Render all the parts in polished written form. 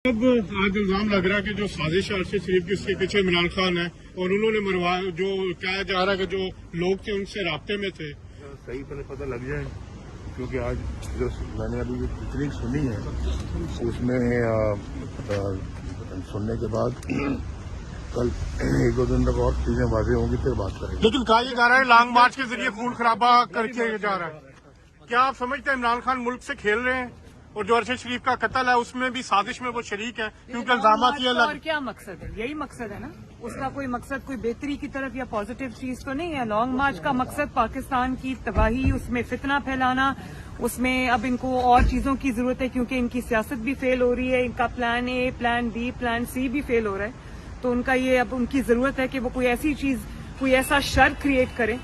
اب آج الزام لگ رہا ہے کہ جو سازش ہے ارشد شریف کی اس کے پیچھے عمران خان ہے اور انہوں نے مروایا، جو کہا جا رہا ہے کہ جو لوگ تھے ان سے رابطے میں تھے. صحیح پہلے پتہ لگ جائے، کیونکہ آج جو میں نے ابھی اتنی سنی ہے اس میں سننے کے بعد کل ایک دو دن تک اور چیزیں واضح ہوں گی پھر بات کریں گے. لیکن کہا یہ جا رہا ہے لانگ مارچ کے ذریعے خون خرابہ کر کے جا رہا ہے. کیا آپ سمجھتے ہیں عمران خان ملک سے کھیل رہے ہیں اور جو ارشد شریف کا قتل ہے اس میں بھی سازش میں وہ شریک ہے؟ کیونکہ الزامات یہ اور کیا مقصد ہے؟ یہی مقصد ہے نا اس کا. کوئی مقصد کوئی بہتری کی طرف یا پازیٹیو چیز تو نہیں ہے. لانگ مارچ کا مقصد پاکستان کی تباہی، اس میں فتنہ پھیلانا، اس میں اب ان کو اور چیزوں کی ضرورت ہے کیونکہ ان کی سیاست بھی فیل ہو رہی ہے، ان کا plan a, plan be, plan سی بھی فیل ہو رہا ہے. تو ان کا یہ اب ان کی ضرورت ہے کہ وہ کوئی ایسی چیز، کوئی ایسا شر کریٹ کریں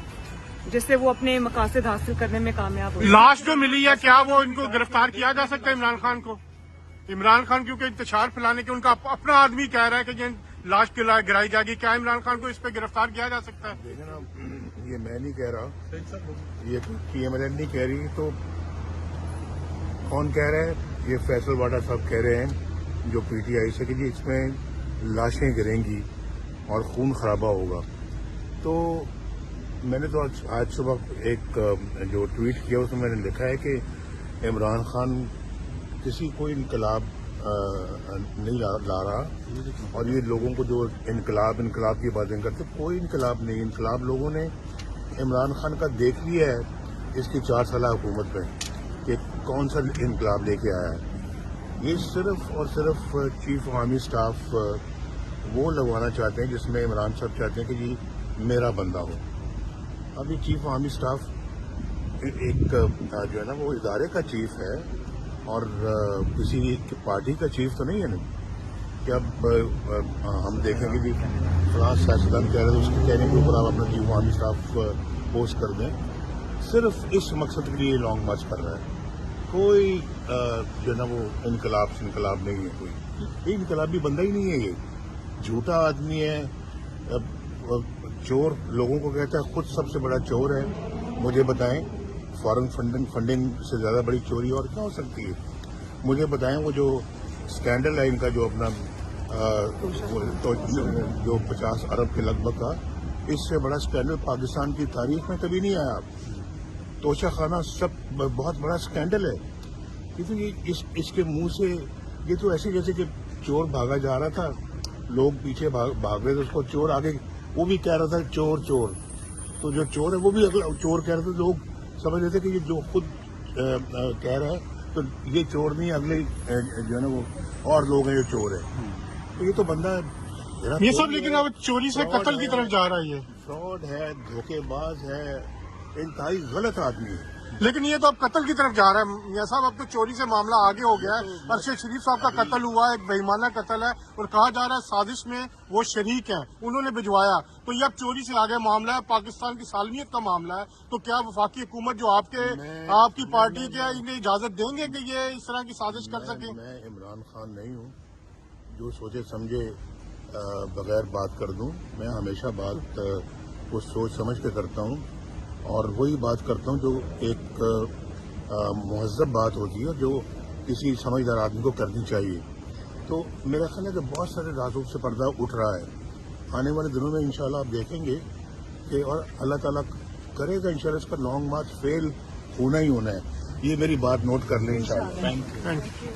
جس سے وہ اپنے مقاصد حاصل کرنے میں کامیاب ہو. لاش جو ملی ہے کیا وہ ان کو گرفتار کیا جا سکتا ہے عمران خان کو؟ عمران خان کیونکہ انتشار پھیلانے کے ان کا اپنا آدمی کہہ رہا ہے کہ یہ لاش گرائی جائے گی، کیا عمران خان کو اس پہ گرفتار کیا جا سکتا ہے؟ دیکھیں نا، یہ میں نہیں کہہ رہا، یہ پی ایم ایل این نہیں کہہ رہی، تو کون کہہ رہا ہے؟ یہ فیصل واڈا صاحب کہہ رہے ہیں جو پی ٹی آئی سے کہ جی اس میں لاشیں گریں گی اور خون خرابہ ہوگا. تو میں نے تو آج صبح ایک جو ٹویٹ کیا اس میں میں نے لکھا ہے کہ عمران خان کسی کوئی انقلاب نہیں لا رہا، اور یہ لوگوں کو جو انقلاب کی باتیں کرتے، کوئی انقلاب نہیں. انقلاب لوگوں نے عمران خان کا دیکھ لیا ہے اس کی 4 سالہ حکومت میں کہ کون سا انقلاب لے کے آیا ہے. یہ صرف اور صرف چیف آرمی اسٹاف وہ لگوانا چاہتے ہیں جس میں عمران صاحب چاہتے ہیں کہ جی میرا بندہ ہو. اب یہ چیف آرمی اسٹاف ایک جو ہے نا وہ ادارے کا چیف ہے اور کسی پارٹی کا چیف تو نہیں ہے نا کہ اب ہم دیکھیں گے کہ فلاں سیاستدان کہہ رہے ہیں اس کے کہنے کے اوپر آپ اپنا چیف آرمی اسٹاف پوسٹ کر دیں. صرف اس مقصد کے لیے لانگ مارچ کر رہا ہے. کوئی جو ہے نا وہ انقلاب نہیں ہے. کوئی انقلابی بندہ ہی نہیں ہے. یہ جھوٹا آدمی ہے، چور لوگوں کو کہتا ہے، خود سب سے بڑا چور ہے. مجھے بتائیں فارن فنڈنگ سے زیادہ بڑی چوری اور کیا ہو سکتی ہے؟ مجھے بتائیں وہ جو اسکینڈل ہے ان کا جو اپنا جو 50 ارب کے لگ بھگ کا، اس سے بڑا اسکینڈل پاکستان کی تاریخ میں کبھی نہیں آیا. توشہ خانہ سب بہت بڑا اسکینڈل ہے. کیونکہ اس کے منہ سے یہ تو ایسے جیسے کہ چور بھاگا جا رہا تھا، لوگ پیچھے بھاگ رہے تھے، اس کو چور آگے وہ بھی کہہ رہا تھا چور چور. تو جو چور ہے وہ بھی اگلا چور کہہ رہے تھے. لوگ سمجھ رہے تھے کہ یہ جو خود کہہ رہا ہے تو یہ چور نہیں، اگلے جو ہے نا وہ اور لوگ ہیں جو چور ہیں. تو یہ تو بندہ یہ سب لیکن اب چوری سے قتل کی طرف جا رہا ہے. یہ فراڈ ہے، دھوکے باز ہے، انتہائی غلط آدمی ہے. لیکن یہ تو اب قتل کی طرف جا رہا ہے میاں صاحب. اب تو چوری سے معاملہ آگے ہو گیا ہے. ارشد شریف صاحب کا قتل ہوا ہے، ایک بےایمانہ قتل ہے، اور کہا جا رہا ہے سازش میں وہ شریک ہیں، انہوں نے بھجوایا. تو یہ اب چوری سے آگے معاملہ ہے، پاکستان کی سالمیت کا معاملہ ہے. تو کیا وفاقی حکومت جو آپ کی پارٹی کے انہیں اجازت دیں گے کہ یہ اس طرح کی سازش کر سکیں؟ میں عمران خان نہیں ہوں جو سوچے سمجھے بغیر بات کر دوں. میں ہمیشہ بات کو سوچ سمجھ کے کرتا ہوں، اور وہی بات کرتا ہوں جو ایک مہذب بات ہوتی ہے جو کسی سمجھدار آدمی کو کرنی چاہیے. تو میرا خیال ہے کہ بہت سارے رازوں سے پردہ اٹھ رہا ہے. آنے والے دنوں میں انشاءاللہ آپ دیکھیں گے کہ، اور اللہ تعالیٰ کرے گا انشاءاللہ اس کا لانگ مارچ فیل ہونا ہی ہونا ہے. یہ میری بات نوٹ کر لیں انشاءاللہ. Thank you.